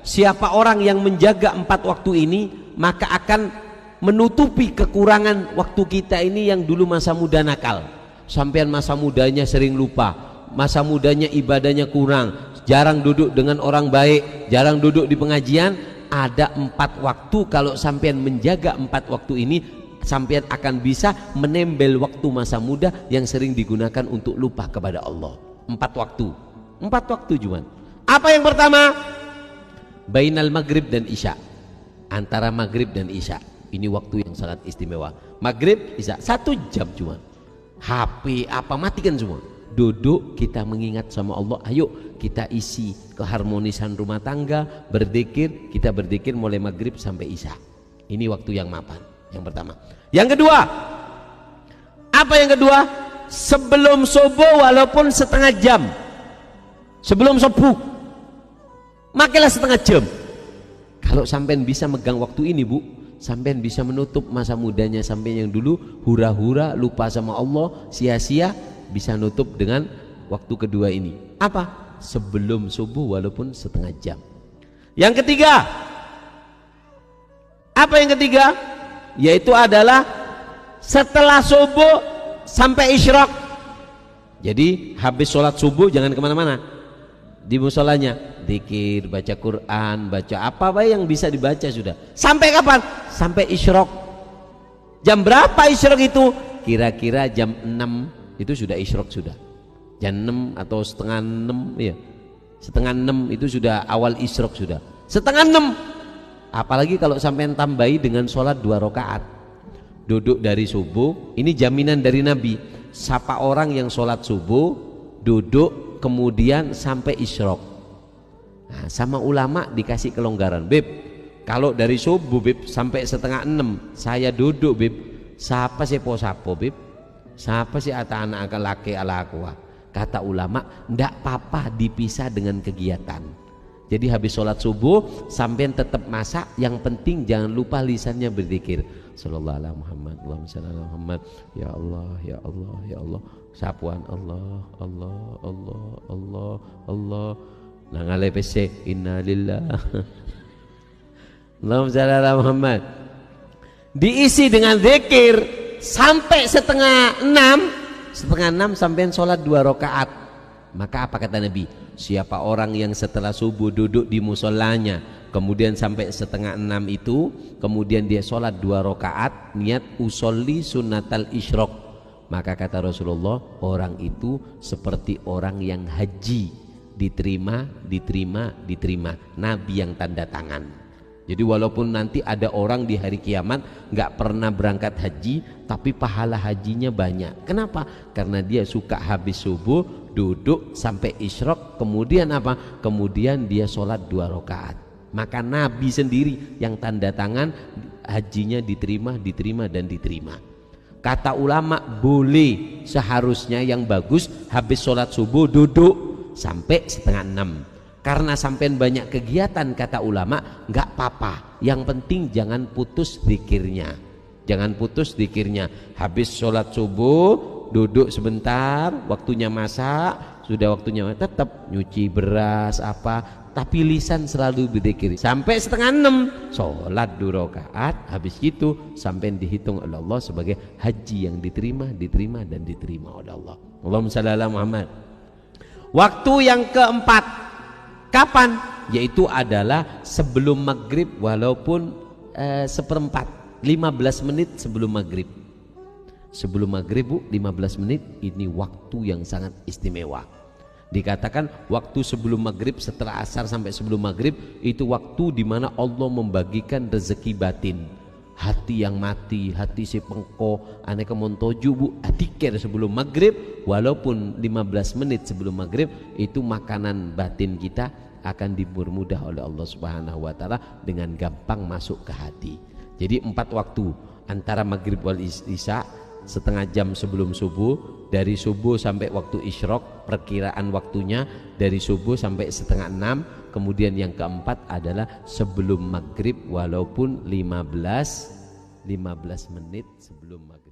siapa orang yang menjaga 4 waktu ini maka akan menutupi kekurangan waktu kita ini yang dulu masa muda nakal. Sampean masa mudanya sering lupa, masa mudanya ibadahnya kurang, jarang duduk dengan orang baik, jarang duduk di pengajian. Ada 4 waktu, kalau sampean menjaga 4 waktu ini, sampean akan bisa menembel waktu masa muda yang sering digunakan untuk lupa kepada Allah. 4 waktu, 4 waktu cuman. Apa yang pertama? Bainal maghrib dan isya, antara maghrib dan isya. Ini waktu yang sangat istimewa. Maghrib, isya, 1 jam cuman. HP apa matikan semua, duduk kita mengingat sama Allah. Ayo kita isi keharmonisan rumah tangga, berzikir. Kita berzikir mulai maghrib sampai isya. Ini waktu yang mapan, yang pertama. Yang kedua, apa yang kedua? Sebelum subuh walaupun setengah jam, sebelum subuh makilah setengah jam. Kalau sampean bisa megang waktu ini, Bu, sampean bisa menutup masa mudanya sampai yang dulu hura-hura lupa sama Allah, sia-sia, bisa nutup dengan waktu kedua ini. Apa? Sebelum subuh walaupun setengah jam. Yang ketiga, apa yang ketiga? Yaitu adalah setelah subuh sampai isyraq. Jadi habis sholat subuh jangan kemana-mana, di musolanya zikir, baca Quran, baca apa yang bisa dibaca sudah. Sampai kapan? Sampai isyraq. Jam berapa isyraq itu? Kira-kira jam 6 itu sudah isyraq sudah. Jam 6 atau setengah 6 ya. Setengah 6 itu sudah awal isyraq sudah. Setengah 6. Apalagi kalau sampai tambahi dengan sholat 2 rakaat. Duduk dari subuh, ini jaminan dari Nabi. Siapa orang yang sholat subuh, duduk kemudian sampai isyraq. Nah, sama ulama dikasih kelonggaran. Beb, kalau dari subuh Beb sampai setengah 6 saya duduk Beb, siapa sih posapo Beb? Siapa sih ata anak laki ala aku? Kata ulama, ndak apa-apa dipisah dengan kegiatan. Jadi habis sholat subuh sampean tetap masak, yang penting jangan lupa lisannya berzikir. Sallallahu alaihi Muhammad, Allahumma shalli ala Muhammad. Ya Allah, ya Allah, ya Allah. Sapuan Allah, Allah, Allah, Allah, Allah. Nangale pese inna lillah. Allahumma shalli ala Muhammad. Diisi dengan zikir sampai setengah 6. Setengah 6 sampai sholat 2 rakaat. Maka apa kata Nabi? Siapa orang yang setelah subuh duduk di musolanya, kemudian sampai setengah 6 itu, kemudian dia sholat 2 rakaat, niat usolli sunnatal isyraq, maka kata Rasulullah, orang itu seperti orang yang haji, diterima, diterima, diterima. Nabi yang tanda tangan. Jadi walaupun nanti ada orang di hari kiamat nggak pernah berangkat haji, tapi pahala hajinya banyak. Kenapa? Karena dia suka habis subuh duduk sampai isyraq, kemudian apa? Kemudian dia sholat 2 rakaat. Maka Nabi sendiri yang tanda tangan hajinya diterima, diterima, dan diterima. Kata ulama, boleh, seharusnya yang bagus habis sholat subuh duduk sampai setengah 6. Karena sampean banyak kegiatan, kata ulama, nggak apa-apa. Yang penting jangan putus zikirnya. Jangan putus zikirnya. Habis sholat subuh, duduk sebentar, waktunya masak, sudah waktunya tetap nyuci beras apa, tapi lisan selalu berzikir. Sampai setengah 6, sholat 2 rakaat, habis itu sampean dihitung oleh Allah sebagai haji yang diterima, diterima, dan diterima oleh Allah. Allahumma shalli ala Muhammad. Waktu yang keempat, kapan? Yaitu adalah sebelum maghrib walaupun seperempat, 15 menit sebelum maghrib. Sebelum maghrib, Bu, 15 menit, ini waktu yang sangat istimewa. Dikatakan waktu sebelum maghrib, setelah asar sampai sebelum maghrib, itu waktu dimana Allah membagikan rezeki batin. Hati yang mati, hati si pengko, aneka montoju, Bu, tikir sebelum maghrib, walaupun 15 menit sebelum maghrib, itu makanan batin kita akan dipermudah oleh Allah Subhanahu wa Ta'ala dengan gampang masuk ke hati. Jadi 4 waktu, antara maghrib wal isya, setengah jam sebelum subuh, dari subuh sampai waktu isyraq, perkiraan waktunya dari subuh sampai setengah 6. Kemudian yang keempat adalah sebelum maghrib walaupun 15 menit sebelum maghrib.